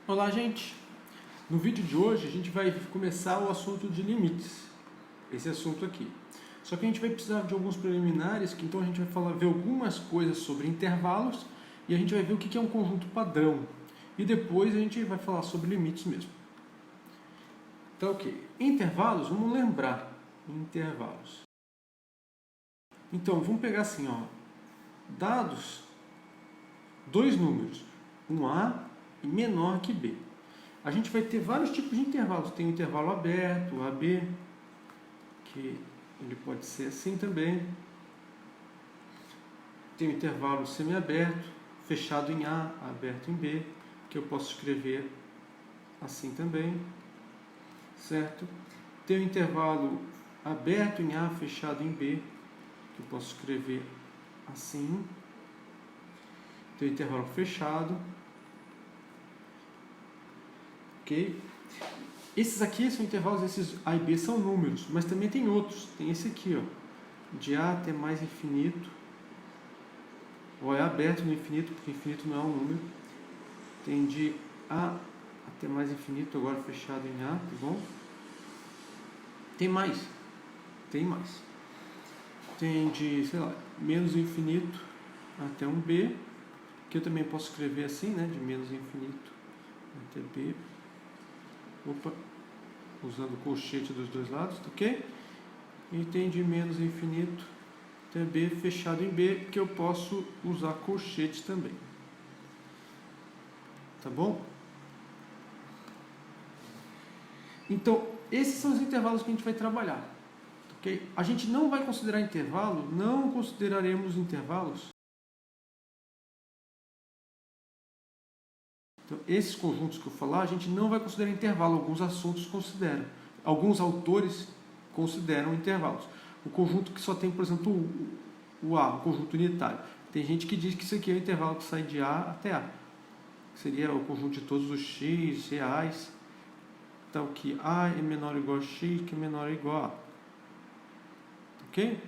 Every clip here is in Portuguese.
Olá, gente! No vídeo de hoje a gente vai começar o assunto de limites, esse assunto aqui. Só que a gente vai precisar de alguns preliminares, que então a gente vai ver algumas coisas sobre intervalos e a gente vai ver o que é um conjunto padrão. E depois a gente vai falar sobre limites mesmo. Então, ok. Intervalos, vamos lembrar. Intervalos. Então, vamos pegar assim, ó. Dados, dois números, um A e menor que B. A gente vai ter vários tipos de intervalos. Tem o intervalo aberto, o AB, que ele pode ser assim também. Tem o intervalo semiaberto, fechado em A, aberto em B, que eu posso escrever assim também, certo? Tem o intervalo aberto em A, fechado em B, que eu posso escrever assim. Tem o intervalo fechado. Ok? Esses aqui são intervalos, esses A e B são números, mas também tem outros. Tem esse aqui, ó, de A até mais infinito. Ou é aberto no infinito, porque infinito não é um número. Tem de A até mais infinito, agora fechado em A, tá bom? Tem mais. Tem mais. Tem de, sei lá, menos infinito até um B, que eu também posso escrever assim, né? De menos infinito até B. Opa, usando o colchete dos dois lados, ok? E tem de menos infinito até B fechado em B, que eu posso usar colchete também. Tá bom? Então, esses são os intervalos que a gente vai trabalhar. Ok? A gente não vai considerar intervalo, não consideraremos intervalos. Então, esses conjuntos que eu falar, a gente não vai considerar intervalo. Alguns assuntos consideram. Alguns autores consideram intervalos. O conjunto que só tem, por exemplo, o A, o conjunto unitário. Tem gente que diz que isso aqui é o intervalo que sai de A até A. Seria o conjunto de todos os x reais. Então, que A é menor ou igual a x, que é menor ou igual a A. Ok?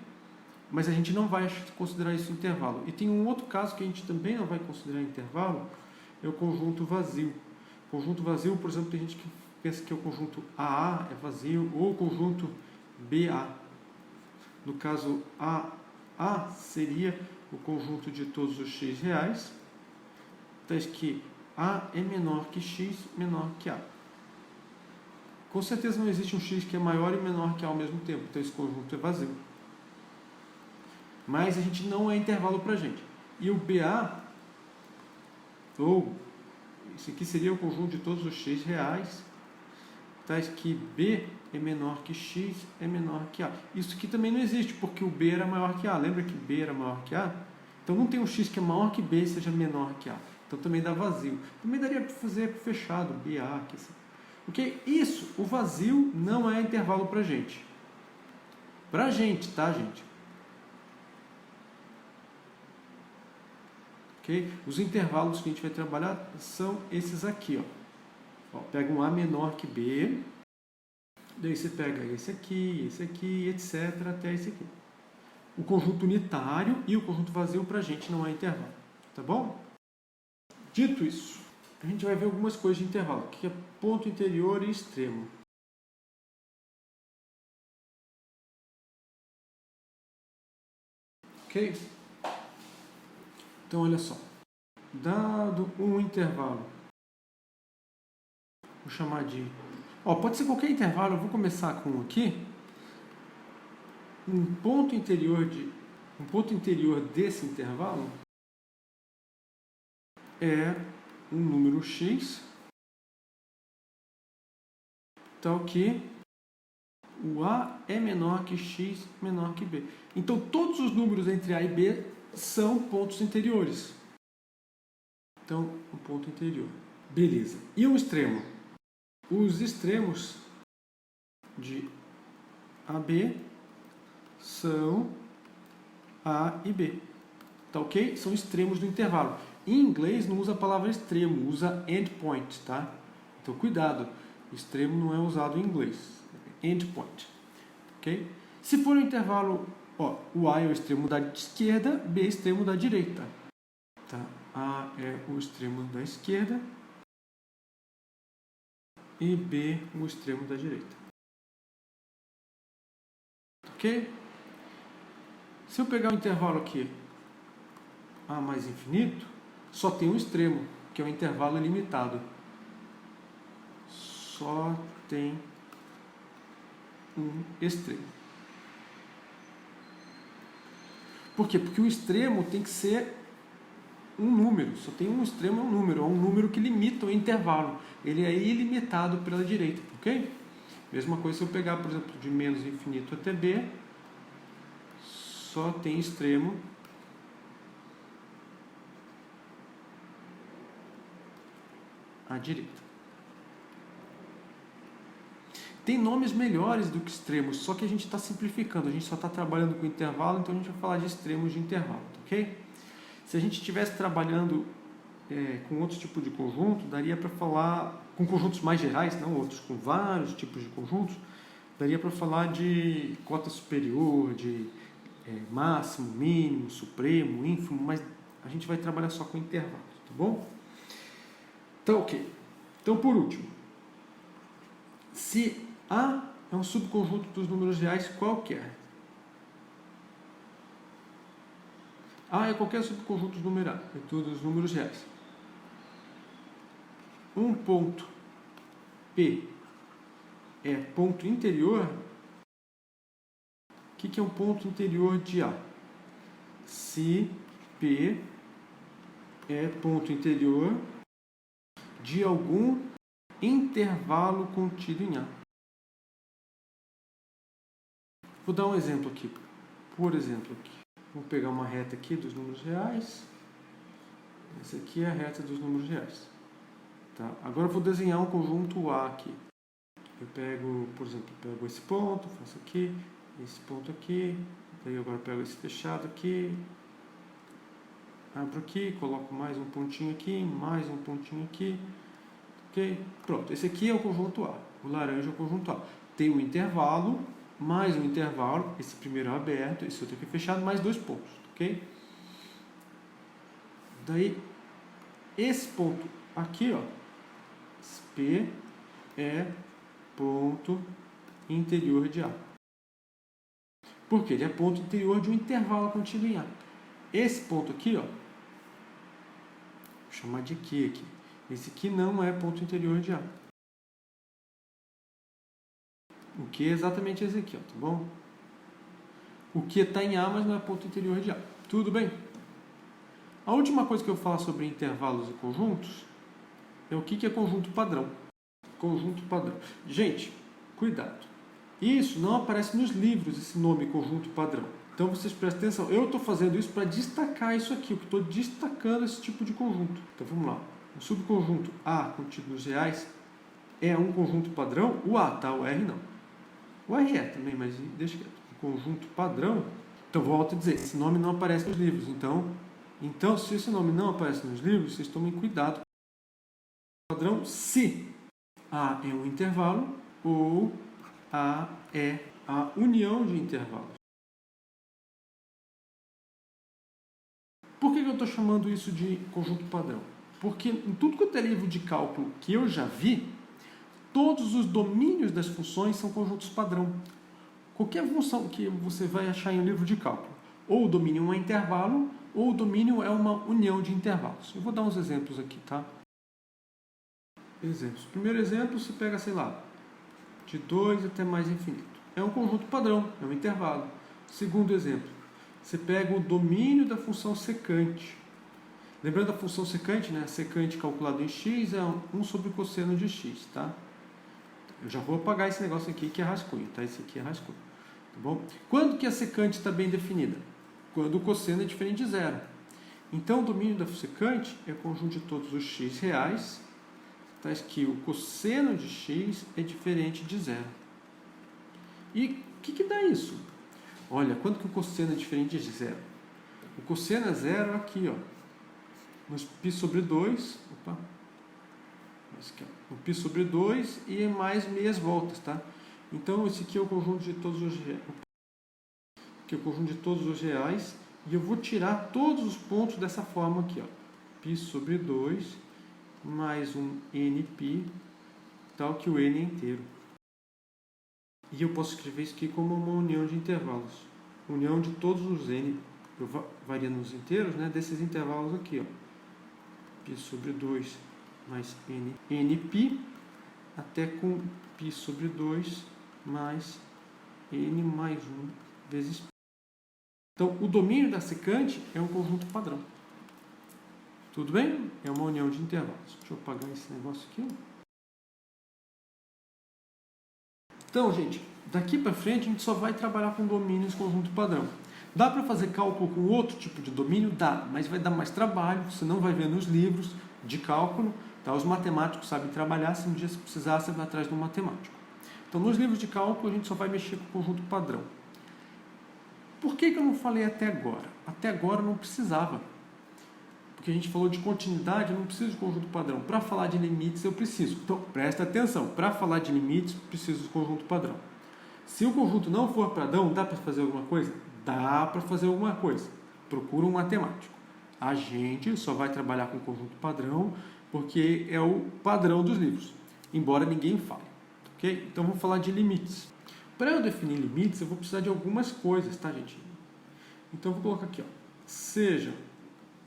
Mas a gente não vai considerar isso intervalo. E tem um outro caso que a gente também não vai considerar intervalo, é o conjunto vazio. O conjunto vazio, por exemplo, tem gente que pensa que o conjunto AA é vazio, ou o conjunto BA. No caso, AA seria o conjunto de todos os x reais, tais que A é menor que x, menor que A. Com certeza não existe um x que é maior e menor que A ao mesmo tempo, então esse conjunto é vazio. Mas a gente não é intervalo para a gente. E o BA, ou esse aqui seria o conjunto de todos os x reais, tais que B é menor que x é menor que A. Isso aqui também não existe, porque o B era maior que A. Lembra que B era maior que A? Então não tem um x que é maior que B e seja menor que A. Então também dá vazio. Também daria para fazer fechado, BA. Aqui, assim. Ok? Isso, o vazio não é intervalo para a gente. Para a gente, tá, gente? Okay? Os intervalos que a gente vai trabalhar são esses aqui. Ó, pega um A menor que B, daí você pega esse aqui, etc. até esse aqui. O conjunto unitário e o conjunto vazio para a gente não é intervalo. Tá bom? Dito isso, a gente vai ver algumas coisas de intervalo, que é ponto interior e extremo. Ok? Então, olha só. Dado um intervalo, vou chamar de... pode ser qualquer intervalo, eu vou começar com um aqui. Um ponto interior desse intervalo é um número x, tal que o A é menor que x, menor que B. Então, todos os números entre A e B são pontos interiores. Então, um ponto interior. Beleza. E o extremo? Os extremos de AB são A e B. Tá ok? São extremos do intervalo. Em inglês não usa a palavra extremo, usa endpoint, tá? Então, cuidado. Extremo não é usado em inglês. Endpoint. Ok? Se for um intervalo, o A é o extremo da esquerda, B é o extremo da direita. Tá? A é o extremo da esquerda, e B o extremo da direita. Ok? Se eu pegar o intervalo aqui, A mais infinito, só tem um extremo, que é o intervalo ilimitado. Só tem um extremo. Por quê? Porque o extremo tem que ser um número. Só tem um extremo, é um número que limita o intervalo. Ele é ilimitado pela direita, ok? Mesma coisa se eu pegar, por exemplo, de menos infinito até B, só tem extremo à direita. Tem nomes melhores do que extremos, só que a gente está simplificando, a gente só está trabalhando com intervalo, então a gente vai falar de extremos de intervalo, ok? Se a gente estivesse trabalhando com outro tipo de conjunto, daria para falar, com conjuntos mais gerais, não outros, com vários tipos de conjuntos, daria para falar de cota superior, de máximo, mínimo, supremo, ínfimo, mas a gente vai trabalhar só com intervalos, tá bom? Então, ok. Então, por último, se A é um subconjunto dos números reais qualquer, A é qualquer subconjunto dos números reais. Um ponto P é ponto interior. O que é um ponto interior de A? Se P é ponto interior de algum intervalo contido em A. Vou dar um exemplo aqui. Por exemplo, aqui. Vou pegar uma reta aqui dos números reais. Essa aqui é a reta dos números reais. Tá? Agora eu vou desenhar um conjunto A aqui. Eu pego, por exemplo, esse ponto, faço aqui, esse ponto aqui, daí agora eu pego esse fechado aqui, abro aqui, coloco mais um pontinho aqui, mais um pontinho aqui, ok? Pronto, esse aqui é o conjunto A, o laranja é o conjunto A. Tem um intervalo, mais um intervalo, esse primeiro é aberto, esse outro aqui é fechado, mais dois pontos, ok? Daí, esse ponto aqui, ó, P é ponto interior de A. Porque ele é ponto interior de um intervalo contido em A. Esse ponto aqui, ó, vou chamar de Q aqui. Esse aqui não é ponto interior de A. O Q é exatamente esse aqui, ó, tá bom? O Q está em A, mas não é ponto interior de A. Tudo bem? A última coisa que eu falo sobre intervalos e conjuntos é o que é conjunto padrão. Conjunto padrão. Gente, cuidado. Isso não aparece nos livros, esse nome conjunto padrão. Então vocês prestem atenção. Eu estou fazendo isso para destacar isso aqui. Eu estou destacando esse tipo de conjunto. Então vamos lá. O subconjunto A contido nos reais é um conjunto padrão. O A, tá? O R não. O R é também, mas deixa quieto. O conjunto padrão. Então volto a dizer, esse nome não aparece nos livros. Então se esse nome não aparece nos livros, vocês tomem cuidado. Padrão se A é um intervalo ou A é a união de intervalos. Por que eu estou chamando isso de conjunto padrão? Porque em tudo quanto é livro de cálculo que eu já vi, todos os domínios das funções são conjuntos padrão. Qualquer função que você vai achar em um livro de cálculo, ou o domínio é um intervalo, ou o domínio é uma união de intervalos. Eu vou dar uns exemplos aqui, tá? Exemplos. Primeiro exemplo, você pega, sei lá, de 2 até mais infinito. É um conjunto padrão, é um intervalo. Segundo exemplo, você pega o domínio da função secante. Lembrando da função secante, né? Secante calculado em x é 1 sobre cosseno de x, tá? Eu já vou apagar esse negócio aqui que é rascunho, tá? Esse aqui é rascunho, tá bom? Quando que a secante está bem definida? Quando o cosseno é diferente de zero. Então, o domínio da secante é o conjunto de todos os x reais, tais que o cosseno de x é diferente de zero. E o que dá isso? Olha, quando que o cosseno é diferente de zero? O cosseno é zero aqui, ó. No π sobre 2, o π sobre 2 e mais meias voltas, tá? Então, esse aqui é o conjunto de todos os reais. Aqui é o conjunto de todos os reais. E eu vou tirar todos os pontos dessa forma aqui, ó. π sobre 2 mais um nπ, tal que o n é inteiro. E eu posso escrever isso aqui como uma união de intervalos. União de todos os n, eu varia nos inteiros, né, desses intervalos aqui, ó. Π sobre 2 mais nπ, até com π sobre 2 mais n mais 1 vezes π. Então, o domínio da secante é um conjunto padrão. Tudo bem? É uma união de intervalos. Deixa eu apagar esse negócio aqui. Então, gente, daqui para frente a gente só vai trabalhar com domínios conjunto padrão. Dá para fazer cálculo com outro tipo de domínio? Dá, mas vai dar mais trabalho, você não vai ver nos livros de cálculo. Tá? Os matemáticos sabem trabalhar, se um dia precisar, você vai atrás de um matemático. Então, nos livros de cálculo, a gente só vai mexer com o conjunto padrão. Por que eu não falei até agora? Até agora não precisava. Porque a gente falou de continuidade, eu não preciso de conjunto padrão. Para falar de limites, eu preciso. Então, presta atenção. Para falar de limites, preciso de conjunto padrão. Se o conjunto não for padrão, dá para fazer alguma coisa? Dá para fazer alguma coisa. Procura um matemático. A gente só vai trabalhar com conjunto padrão porque é o padrão dos livros, embora ninguém fale. Ok? Então, vamos falar de limites. Para eu definir limites, eu vou precisar de algumas coisas, tá, gente? Então, eu vou colocar aqui, ó.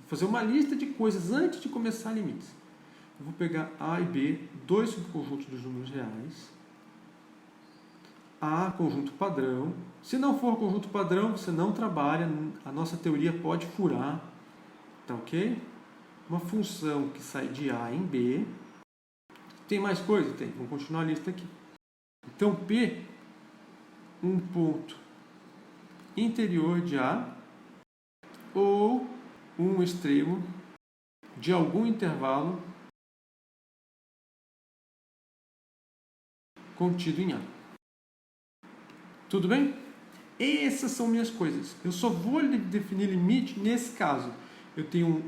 Vou fazer uma lista de coisas antes de começar limites. Eu vou pegar A e B, dois subconjuntos dos números reais. A, conjunto padrão. Se não for conjunto padrão, você não trabalha. A nossa teoria pode furar. Tá ok? Uma função que sai de A em B. Tem mais coisa? Tem. Vamos continuar a lista aqui. Então, P, um ponto interior de A, ou um extremo de algum intervalo contido em A. Tudo bem? Essas são minhas coisas. Eu só vou definir limite nesse caso. Eu tenho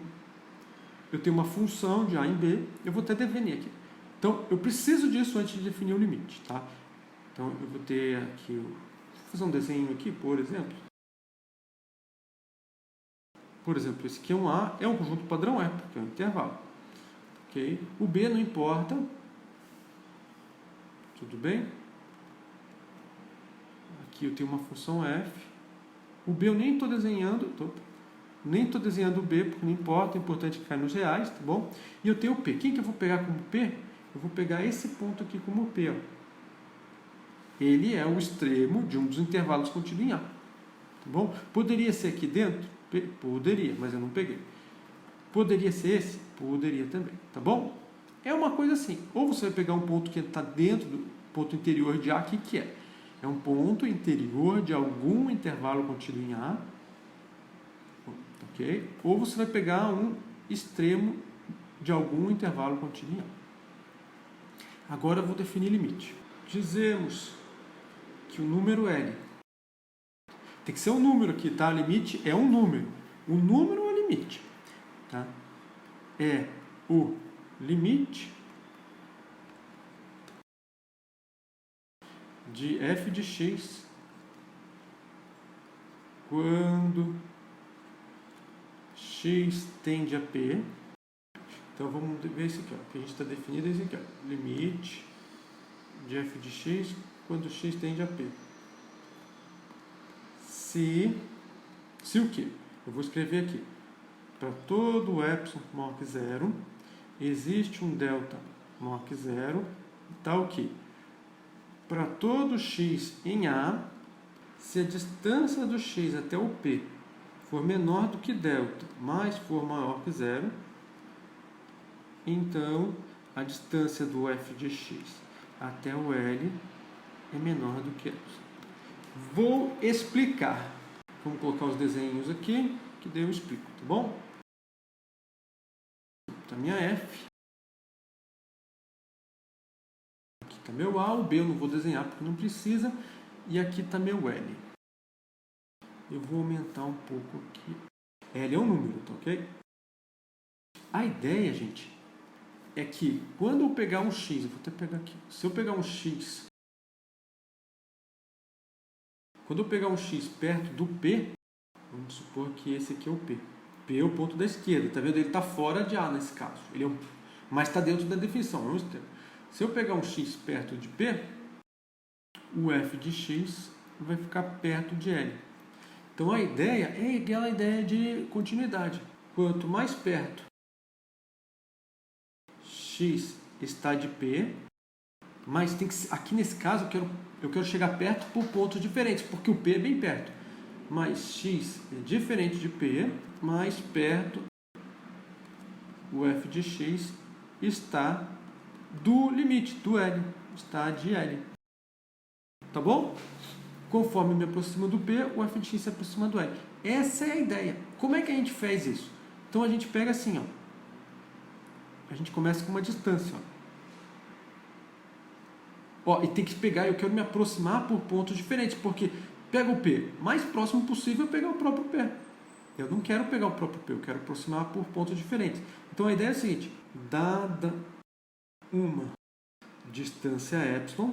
uma função de A em B, eu vou até definir aqui. Então, eu preciso disso antes de definir o limite, tá? Então, eu vou ter aqui, vou fazer um desenho aqui, por exemplo. Por exemplo, esse aqui é um A, é um conjunto padrão? É, porque é um intervalo. Ok? O B não importa. Tudo bem? Aqui eu tenho uma função f. O B eu nem estou desenhando, o B, porque não importa, é importante que caia nos reais, tá bom? E eu tenho o P. Quem que eu vou pegar como P? Eu vou pegar esse ponto aqui como P, ó. Ele é o extremo de um dos intervalos contido em A. Tá bom? Poderia ser aqui dentro? Poderia, mas eu não peguei. Poderia ser esse? Poderia também, tá bom? É uma coisa assim. Ou você vai pegar um ponto que está dentro do ponto interior de A, que é? É um ponto interior de algum intervalo contido em A. Ok? Ou você vai pegar um extremo de algum intervalo contido em A. Agora eu vou definir limite. Dizemos que o número L tem que ser um número aqui, tá? Limite é um número. O número é o limite. Tá? É o limite de f de x quando x tende a p. Então vamos ver isso aqui, ó, que a gente está definindo esse aqui, ó, limite de f de x quando x tende a p. Se o que? Eu vou escrever aqui. Para todo epsilon maior que zero, existe um delta maior que zero, tal que para todo x em A, se a distância do x até o P for menor do que delta, mas for maior que zero, então a distância do f de x até o L é menor do que epsilon. Vou explicar. Vamos colocar os desenhos aqui, que daí eu explico, tá bom? Então, minha f. Aqui está meu A, o B eu não vou desenhar porque não precisa. E aqui está meu L. Eu vou aumentar um pouco aqui. L é um número, tá ok? A ideia, gente, é que quando eu pegar um x, eu vou até pegar aqui. Se eu pegar um x, quando eu pegar um x perto do P, vamos supor que esse aqui é o P. P é o ponto da esquerda, tá vendo? Ele está fora de A nesse caso. Mas está dentro da definição, é um extremo. Se eu pegar um x perto de P, o f de x vai ficar perto de L. Então a ideia é aquela ideia de continuidade. Quanto mais perto x está de P, mas tem que, aqui nesse caso eu quero chegar perto por pontos diferentes, porque o P é bem perto. Mas x é diferente de P, mais perto o f de x está do limite, do L, está de L. Tá bom? Conforme me aproximo do P, o f de x se aproxima do L. Essa é a ideia. Como é que a gente fez isso? Então a gente pega assim, ó. A gente começa com uma distância, ó. E tem que pegar, eu quero me aproximar por pontos diferentes, porque pega o P mais próximo possível, pegar o próprio P. Eu não quero pegar o próprio P, eu quero aproximar por pontos diferentes. Então a ideia é a seguinte: dada uma distância epsilon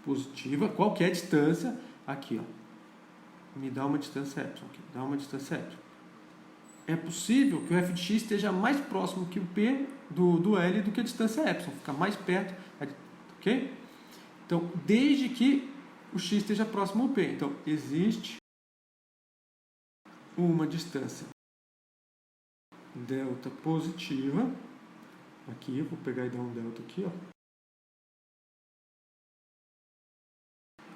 positiva, qualquer distância, aqui, ó, me dá uma distância epsilon, aqui, dá uma distância epsilon. É possível que o f de x esteja mais próximo que o P do L do que a distância epsilon, fica mais perto, ok? Então, desde que o x esteja próximo ao P. Então, existe uma distância delta positiva, aqui, eu vou pegar e dar um delta aqui, ó.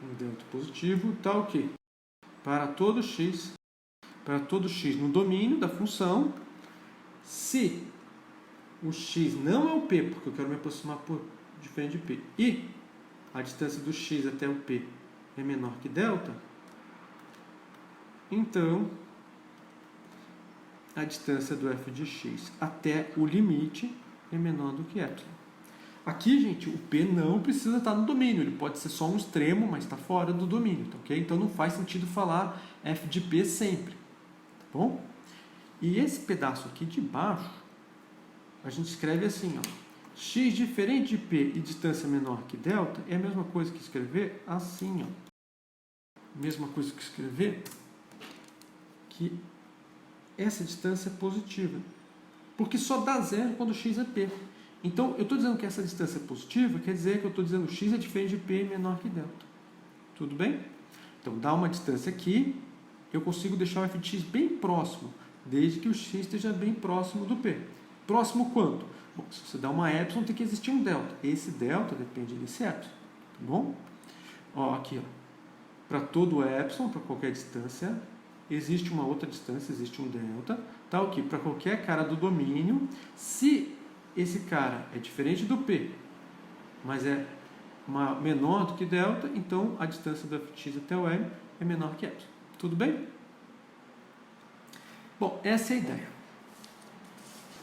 Um delta positivo, tá ok. Para todo x no domínio da função, se o x não é o P, porque eu quero me aproximar por diferente de P, e a distância do x até o P é menor que delta, então a distância do f de x até o limite é menor do que epsilon. Aqui, gente, o P não precisa estar no domínio, ele pode ser só um extremo, mas está fora do domínio, tá, ok? Então não faz sentido falar f de P sempre, tá bom? E esse pedaço aqui de baixo, a gente escreve assim, ó, x diferente de P e distância menor que delta é a mesma coisa que escrever assim, ó. Mesma coisa que escrever que essa distância é positiva, porque só dá zero quando x é P. Então, eu estou dizendo que essa distância é positiva, quer dizer que eu estou dizendo que x é diferente de P e menor que delta. Tudo bem? Então, dá uma distância aqui, eu consigo deixar o f de x bem próximo, desde que o x esteja bem próximo do P. Próximo quanto? Bom, se você dá uma epsilon, tem que existir um delta. Esse delta depende desse epsilon, tá bom? Ó, aqui, ó. Para todo epsilon, para qualquer distância, existe uma outra distância, existe um delta, tá ok? Para qualquer cara do domínio, se esse cara é diferente do P, mas é menor do que delta, então a distância do f de x até o L é menor que epsilon. Tudo bem? Bom, essa é a ideia.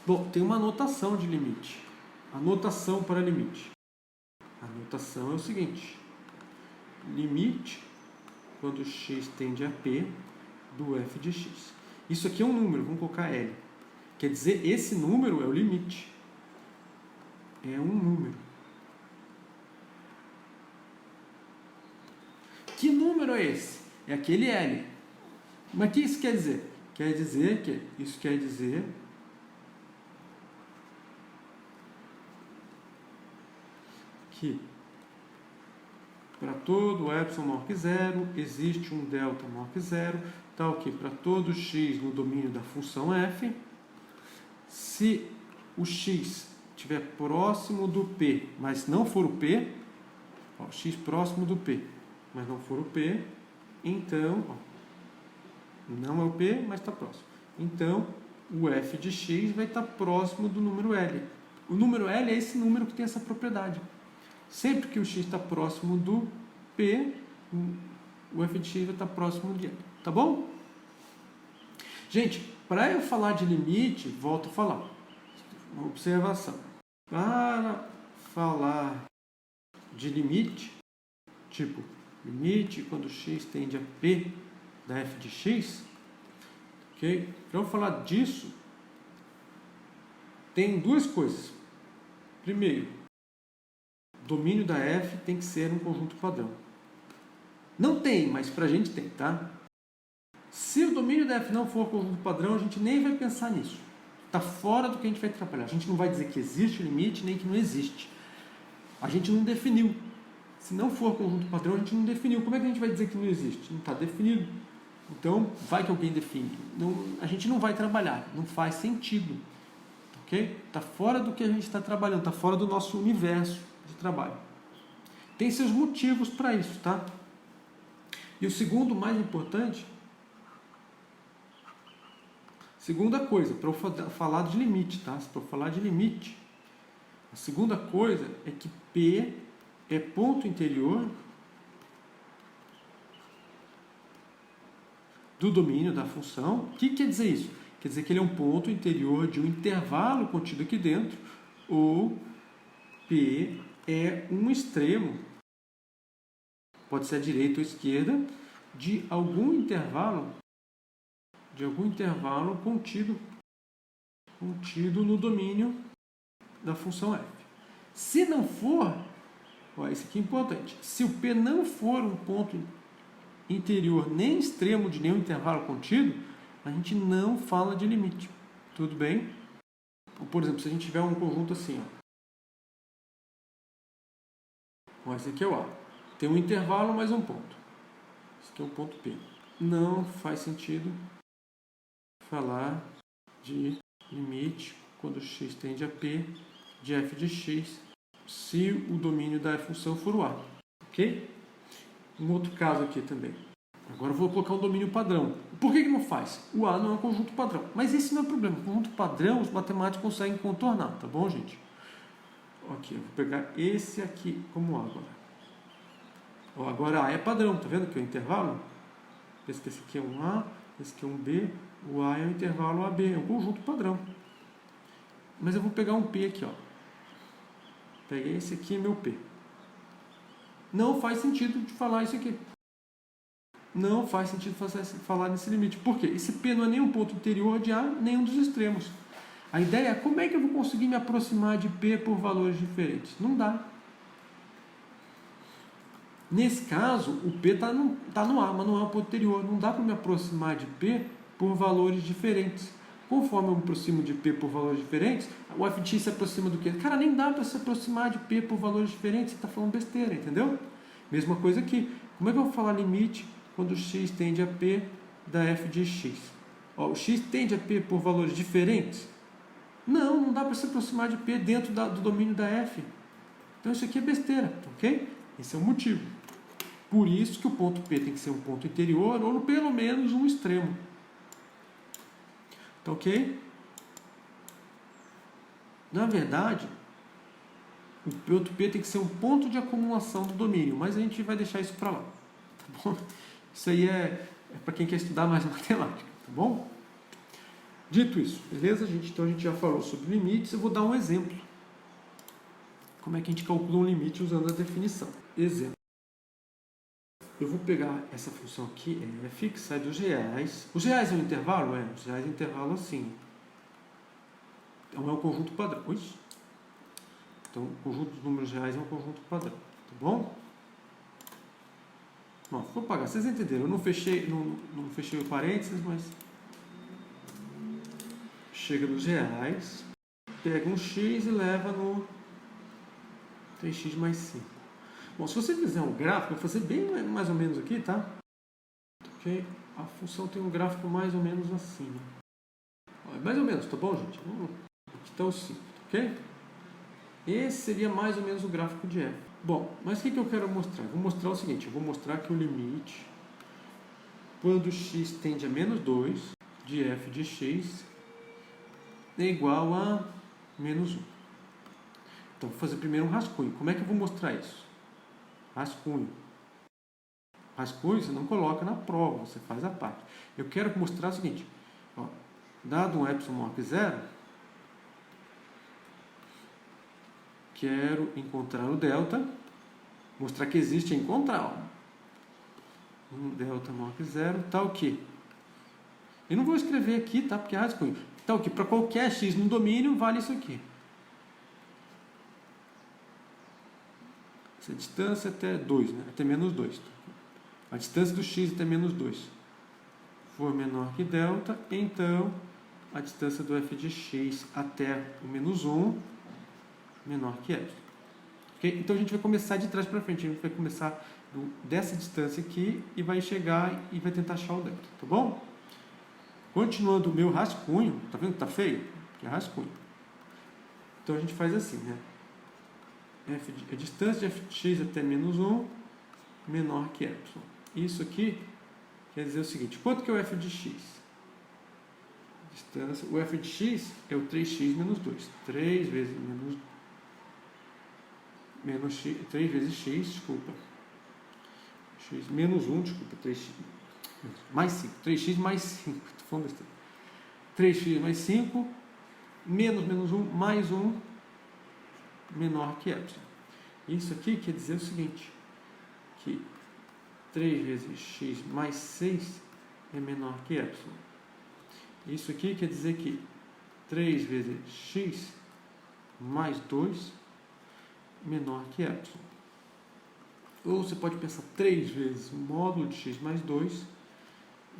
Bom, tem uma anotação de limite. Anotação para limite. A anotação é o seguinte: limite quando x tende a P do f de x. Isso aqui é um número, vamos colocar L. Quer dizer, esse número é o limite. É um número. Que número é esse? É aquele L. Mas o que isso quer dizer? Isso quer dizer que para todo epsilon maior que zero, existe um delta maior que zero, tá ok? Para todo x no domínio da função f, se o x estiver próximo do P, mas não for o P, ó, x próximo do P, mas não for o P, então, ó, não é o P, mas está próximo. Então, o f de x vai estar próximo do número L. O número L é esse número que tem essa propriedade. Sempre que o x está próximo do P, o f de x vai estar próximo de L. Tá bom? Gente, para eu falar de limite, volto a falar. Uma observação. Para falar de limite, tipo, limite quando x tende a P da f de x, ok? Para eu falar disso, tem duas coisas. Primeiro, domínio da f tem que ser um conjunto padrão. Não tem, mas pra gente tem, tá? Se o domínio da f não for conjunto padrão, a gente nem vai pensar nisso. Está fora do que a gente vai trabalhar. A gente não vai dizer que existe limite, nem que não existe. A gente não definiu. Se não for conjunto padrão, a gente não definiu. Como é que a gente vai dizer que não existe? Não está definido. Então, vai que alguém define. Não, a gente não vai trabalhar. Não faz sentido. Ok? Está fora do que a gente está trabalhando. Está fora do nosso universo de trabalho. Tem seus motivos para isso, tá? E o segundo, mais importante, segunda coisa, para eu falar de limite, tá? Para eu falar de limite, a segunda coisa é que P é ponto interior do domínio da função. O que quer dizer isso? Quer dizer que ele é um ponto interior de um intervalo contido aqui dentro, ou P é um extremo, pode ser a direita ou a esquerda, de algum intervalo contido no domínio da função f. Se não for, ó, isso aqui é importante, se o P não for um ponto interior nem extremo de nenhum intervalo contido, a gente não fala de limite. Tudo bem? Por exemplo, se a gente tiver um conjunto assim, ó, esse aqui é o A. Tem um intervalo mais um ponto. Esse aqui é um ponto P. Não faz sentido falar de limite quando x tende a P de f de x se o domínio da função for o A. Ok? Um outro caso aqui também. Agora eu vou colocar um domínio padrão. Por que não faz? O A não é um conjunto padrão. Mas esse não é o problema. O conjunto padrão os matemáticos conseguem contornar. Tá bom, gente? Ok, eu vou pegar esse aqui como A agora. Ó, agora A é padrão. Tá vendo que é o intervalo? Esse aqui é um A, esse aqui é um B. O A é o intervalo AB. É um conjunto padrão. Mas eu vou pegar um P aqui, ó. Peguei esse aqui, meu P. Não faz sentido de falar isso aqui. Não faz sentido falar nesse limite. Por quê? Esse P não é nem um ponto interior de A, nem um dos extremos. A ideia é como é que eu vou conseguir me aproximar de P por valores diferentes? Não dá. Nesse caso, o P está no A, mas não é um ponto interior. Não dá para me aproximar de P por valores diferentes. Conforme eu me aproximo de P por valores diferentes, o f de x se aproxima do quê? Cara, nem dá para se aproximar de P por valores diferentes. Você está falando besteira, entendeu? Mesma coisa aqui. Como é que eu vou falar limite quando x tende a P da f de x? Ó, o x tende a P por valores diferentes? Não dá para se aproximar de P dentro do domínio da f. Então isso aqui é besteira, ok? Esse é o motivo. Por isso que o ponto P tem que ser um ponto interior ou pelo menos um extremo. Tá ok? Na verdade, o ponto P tem que ser um ponto de acumulação do domínio, mas a gente vai deixar isso para lá. Tá bom? Isso aí é para quem quer estudar mais matemática, tá bom? Dito isso, beleza, gente? Então a gente já falou sobre limites. Eu vou dar um exemplo. Como é que a gente calcula um limite usando a definição? Exemplo. Eu vou pegar essa função aqui, f, que sai dos reais. Os reais é um intervalo? Os reais é um intervalo assim. Então é um conjunto padrão. Então o conjunto dos números reais é um conjunto padrão. Tá bom? Bom, vou pagar. Vocês entenderam? Eu não fechei o parênteses, mas chega nos reais, pega um x e leva no 3x mais 5. Bom, se você fizer um gráfico, eu vou fazer bem mais ou menos aqui, tá? Ok? A função tem um gráfico mais ou menos assim. Mais ou menos, tá bom, gente? Aqui está o 5, ok? Esse seria mais ou menos o gráfico de f. Bom, mas o que eu quero mostrar? Eu vou mostrar o seguinte, eu vou mostrar que o limite, quando x tende a menos 2 de f de x, é igual a menos 1. Então, vou fazer primeiro um rascunho. Como é que eu vou mostrar isso? Rascunho. Rascunho você não coloca na prova, você faz a parte. Eu quero mostrar o seguinte, ó, dado um epsilon maior que 0, quero encontrar o delta, mostrar que existe é encontrar. Um delta maior que 0, tá o quê? Eu não vou escrever aqui, tá? Porque é rascunho. Tá o quê? Para qualquer x no domínio, vale isso aqui. Essa distância até 2, né? Até menos 2. A distância do x até menos 2 for menor que delta, então a distância do f de x até o menos 1 menor que epsilon. Ok? Okay? Então a gente vai começar de trás para frente, a gente vai começar dessa distância aqui e vai chegar e vai tentar achar o delta, tá bom? Continuando o meu rascunho, tá vendo que tá feio? Que é rascunho. Então a gente faz assim, né? A distância de f de x até menos 1 menor que epsilon. Isso aqui quer dizer o seguinte, quanto que é o f de x? Distância, o f de x é o 3x menos 2. 3 vezes menos x, 3 vezes x, desculpa. X menos 1, desculpa, 3x. Mais 5. 3x mais 5. Estou falando besteira. 3x mais 5, menos 1, mais 1, menor que epsilon. Isso aqui quer dizer o seguinte, que 3 vezes x mais 6 é menor que epsilon. Isso aqui quer dizer que 3 vezes x mais 2 menor que epsilon. Ou você pode pensar 3 vezes o módulo de x mais 2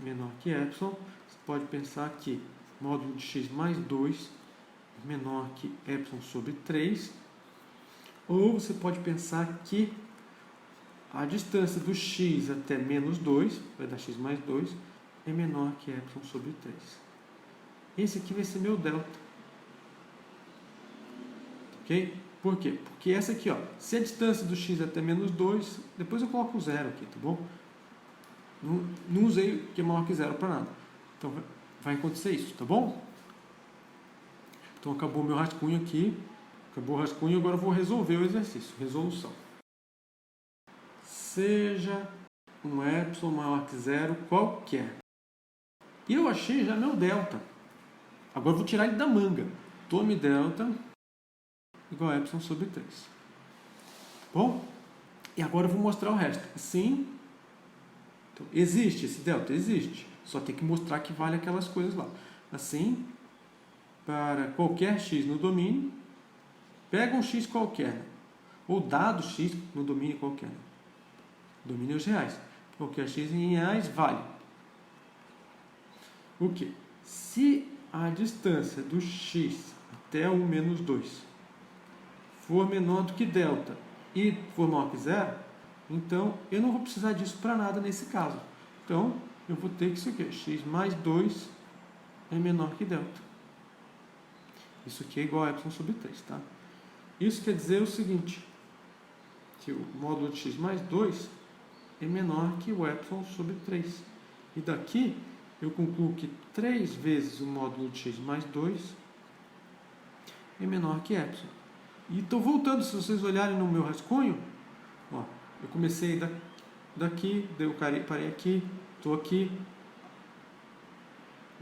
menor que epsilon. Você pode pensar que módulo de x mais 2 menor que epsilon sobre 3. Ou você pode pensar que a distância do x até menos 2, vai dar x mais 2, é menor que epsilon sobre 3. Esse aqui vai ser meu delta. Ok? Por quê? Porque essa aqui, ó, se a distância do x até menos 2, depois eu coloco o zero aqui, tá bom? Não usei que é maior que zero para nada. Então vai acontecer isso, tá bom? Então acabou meu rascunho aqui. Acabou o rascunho, agora eu vou resolver o exercício. Resolução. Seja um epsilon maior que zero qualquer. E eu achei já meu delta. Agora eu vou tirar ele da manga. Tome delta igual a epsilon sobre 3. Bom? E agora eu vou mostrar o resto. Assim, então, existe esse delta? Existe. Só tem que mostrar que vale aquelas coisas lá. Assim, para qualquer x no domínio, pega um x qualquer, ou dado x no domínio qualquer. Domínios reais. Qualquer x em reais vale. O quê? Se a distância do x até o menos 2 for menor do que delta e for maior que zero, então eu não vou precisar disso para nada nesse caso. Então eu vou ter que isso aqui, x mais 2 é menor que delta. Isso aqui é igual a epsilon sobre 3, tá? Isso quer dizer o seguinte, que o módulo de x mais 2 é menor que o epsilon sobre 3. E daqui eu concluo que 3 vezes o módulo de x mais 2 é menor que epsilon. E estou voltando, se vocês olharem no meu rascunho, ó, eu comecei daqui, eu parei aqui, estou aqui,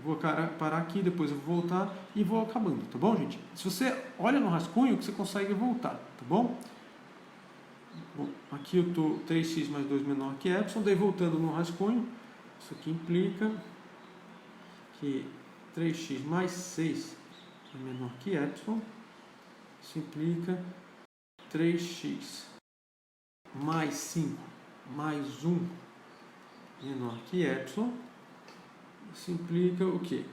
vou parar aqui, depois eu vou voltar e vou acabando, tá bom, gente? Se você olha no rascunho, você consegue voltar, tá bom? Bom, aqui eu estou 3x mais 2 menor que epsilon, daí voltando no rascunho, isso aqui implica que 3x mais 6 é menor que epsilon, isso implica 3x mais 5 mais 1 menor que epsilon, isso implica o quê?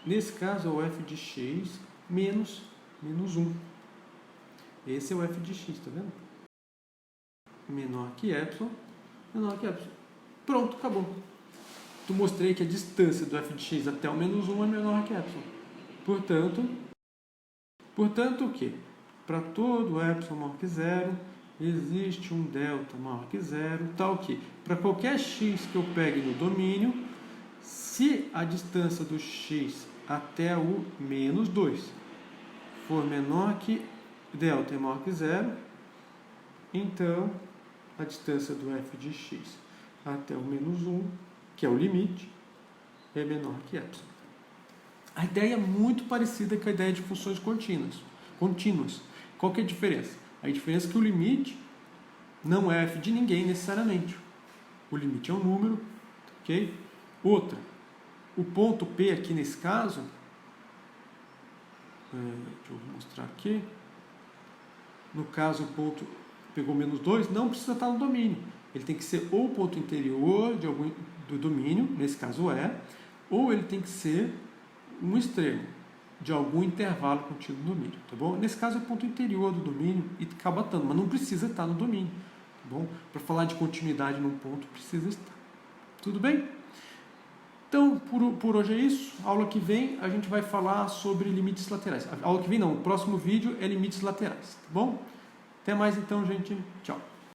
Nesse caso é o f de x menos 1. Esse é o f de x, tá vendo? Menor que epsilon. Pronto, acabou. Eu mostrei que a distância do f de x até o menos 1 é menor que epsilon. Portanto o quê? Para todo epsilon maior que zero, existe um delta maior que zero, tal que para qualquer x que eu pegue no domínio, se a distância do x até o menos 2 for menor que delta é maior que zero, então a distância do f de x até o menos 1, que é o limite, é menor que epsilon. A ideia é muito parecida com a ideia de funções contínuas. Qual que é a diferença? A diferença é que o limite não é f de ninguém necessariamente. O limite é um número, ok? Outra, o ponto P aqui nesse caso, deixa eu mostrar aqui, no caso o ponto pegou menos 2, não precisa estar no domínio. Ele tem que ser ou o ponto interior do domínio, nesse caso é, ou ele tem que ser um extremo de algum intervalo contido no domínio, tá bom? Nesse caso é o ponto interior do domínio e acaba estando, mas não precisa estar no domínio, tá bom? Para falar de continuidade num ponto, precisa estar. Tudo bem? Então, por hoje é isso. A aula que vem a gente vai falar sobre limites laterais. A aula que vem não, o próximo vídeo é limites laterais, tá bom? Até mais então, gente. Tchau.